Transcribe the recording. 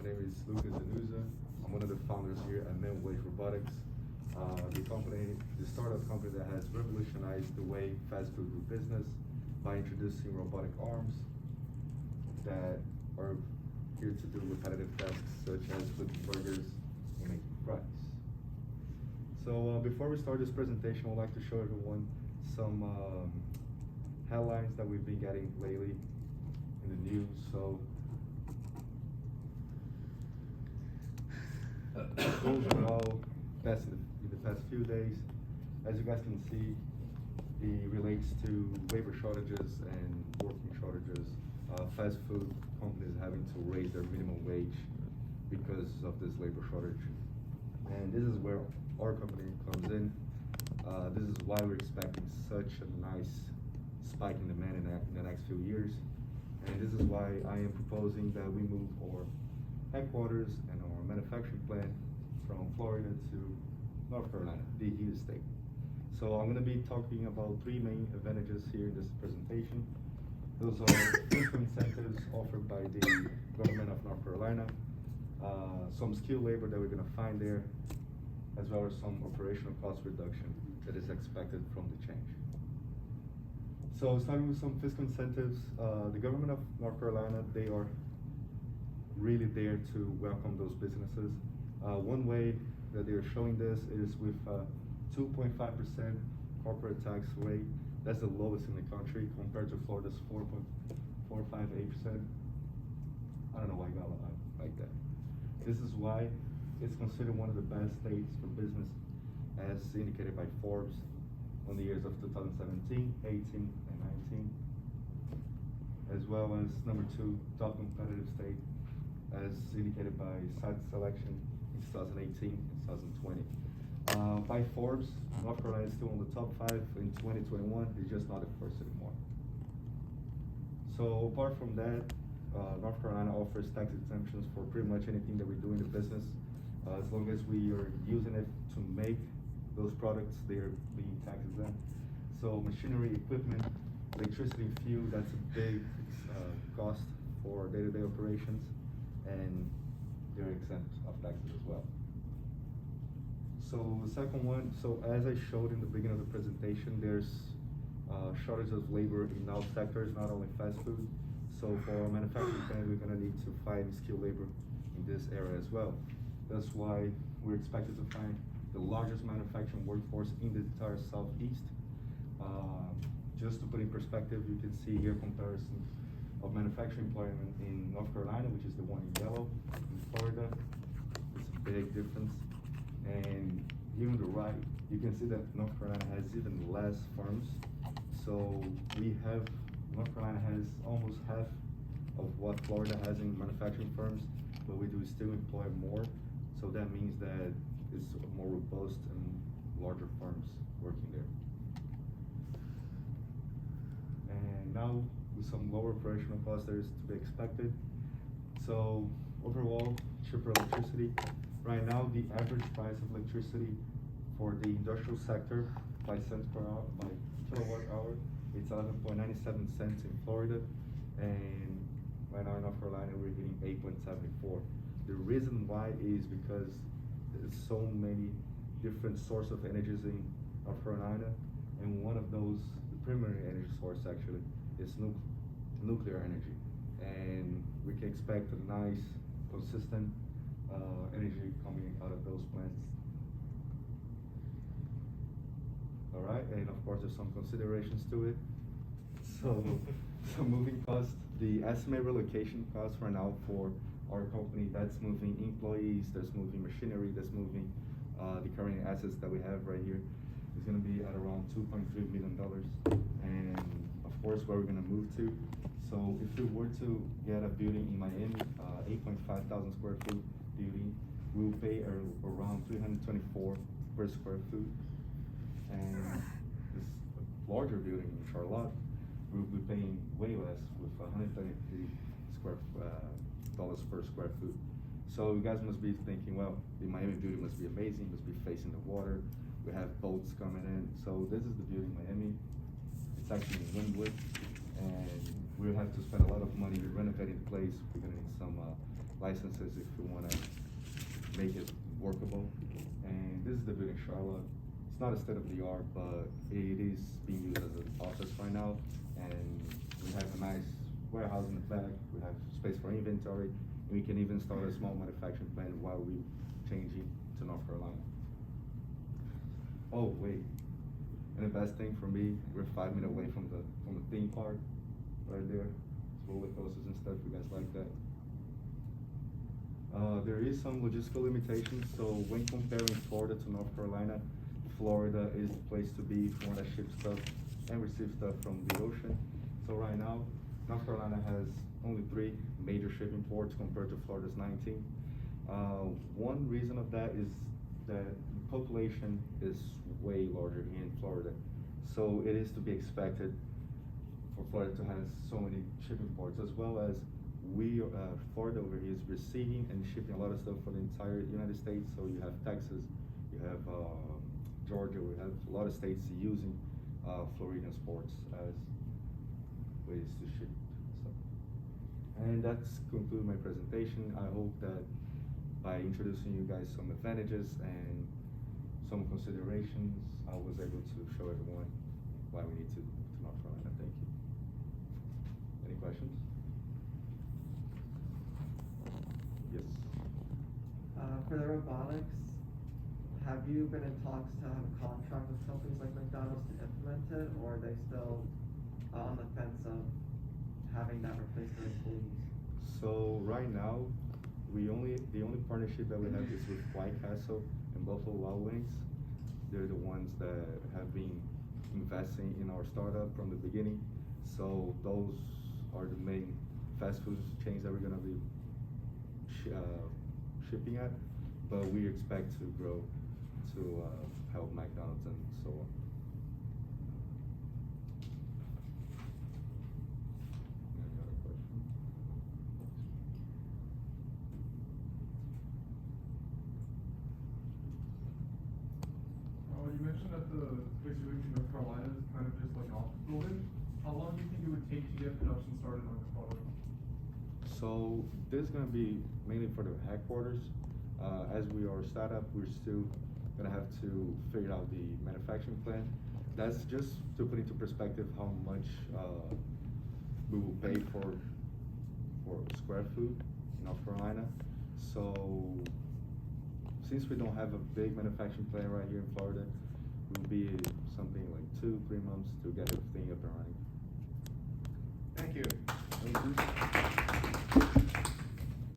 name is Annuza. I'm one of the founders here at Wave Robotics. The startup company that has revolutionized the way fast food do business by introducing robotic arms that are here to do repetitive tasks such as flipping burgers and making fries. So before we start this presentation, I'd like to show everyone some headlines that we've been getting lately in the news. So those are all best in the past few days. As you guys can see, it relates to labor shortages and working shortages. Fast food companies having to raise their minimum wage because of this labor shortage. And this is where our company comes in. This is why we're expecting such a nice spike in demand in the next few years. And this is why I am proposing that we move our headquarters and our manufacturing plant from Florida to North Carolina, the Heat State. So I'm going to be talking about three main advantages here in this presentation. Those are fiscal incentives offered by the government of North Carolina, some skilled labor that we're going to find there, as well as some operational cost reduction that is expected from the change. So starting with some fiscal incentives, the government of North Carolina, they are really there to welcome those businesses. One way that they're showing this is with 2.5% corporate tax rate. That's the lowest in the country compared to Florida's 4.458%. I don't know why you got like that. This is why it's considered one of the best states for business, as indicated by Forbes on the years of 2017, 18, and 19, as well as number 2 top competitive state, as indicated by Site Selection in 2018 and 2020. By Forbes, North Carolina is still on the top 5 in 2021. It's just not at first anymore. So apart from that, North Carolina offers tax exemptions for pretty much anything that we do in the business. As long as we are using it to make those products, they are being tax exempt. So machinery, equipment, electricity, fuel, that's a big cost for day-to-day operations, and they're exempt of taxes as well. So the second one, so as I showed in the beginning of the presentation, there's shortage of labor in all sectors, not only fast food. So for our manufacturing plant, we're gonna need to find skilled labor in this area as well. That's why we're expected to find the largest manufacturing workforce in the entire Southeast. Just to put in perspective, you can see here comparison of manufacturing employment in North Carolina, which is the one in yellow, in Florida. It's a big difference. And here on the right, you can see that North Carolina has even less firms. So North Carolina has almost half of what Florida has in manufacturing firms, but we do still employ more. So that means that it's more robust and larger firms working there. And now with some lower operational costs, there is to be expected. So overall, cheaper electricity. Right now, the average price of electricity for the industrial sector by cents per hour, by kilowatt hour, it's 11.97 cents in Florida, and right now in North Carolina, we're getting 8.74. The reason why is because there's so many different sources of energies in North Carolina, and one of those, the primary energy source actually, is nuclear energy, and we can expect a nice, consistent energy coming out of those plants. All right, and of course there's some considerations to it. So moving costs, the estimated relocation costs right now for our company, that's moving employees, that's moving machinery, that's moving the current assets that we have right here, is going to be at around $2.3 million. And of course, where we're going to move to. So if we were to get a building in Miami, 8.5 thousand square foot building, we'll pay around $324 per square foot. And this larger building in Charlotte, we'll be paying way less with $133 per square foot. So you guys must be thinking, well, the Miami building must be amazing, must be facing the water. We have boats coming in. So this is the building in Miami. It's actually in Wynwood, and we'll have to spend a lot of money renovating the place. We're gonna need some licenses if we wanna make it workable. And this is the building in Charlotte. It's not a state of the art, but it is being used as an office right now. And we have a nice warehouse in the back. We have space for inventory. And we can even start a small manufacturing plant while we changing to North Carolina. Oh wait, and the best thing for me, we're 5 minutes away from the theme park, right there. It's roller coasters and stuff. You guys like that? There is some logistical limitations. So when comparing Florida to North Carolina, Florida is the place to be if you want to ship stuff and receive stuff from the ocean. So right now, North Carolina has only 3 major shipping ports compared to Florida's 19. One reason of that is that the population is way larger here in Florida. So it is to be expected for Florida to have so many shipping ports, as well as Florida over here is receiving and shipping a lot of stuff for the entire United States. So you have Texas, you have Georgia, we have a lot of states using Floridian ports as ways to ship stuff. And that's conclude my presentation. I hope that by introducing you guys some advantages and some considerations, I was able to show everyone why we need to North Carolina. Thank you. Any questions? Yes. For the robotics, have you been in talks to have a contract with companies like McDonald's to implement it, or are they still on the fence of having that replace their employees? So right now, the only partnership that we have is with White Castle and Buffalo Wild Wings. They're the ones that have been investing in our startup from the beginning. So those are the main fast food chains that we're gonna be shipping at. But we expect to grow to help McDonald's and so on. Any other questions? You mentioned that the place you're in North Carolina is kind of just like an office building. How long do you think it would take to get production started on the product? So this is going to be mainly for the headquarters. As we are a startup, we're still going to have to figure out the manufacturing plan. That's just to put into perspective how much we will pay for square foot in North Carolina. So since we don't have a big manufacturing plant right here in Florida, it will be something like 2-3 months to get everything up and running. Thank you. Thank you.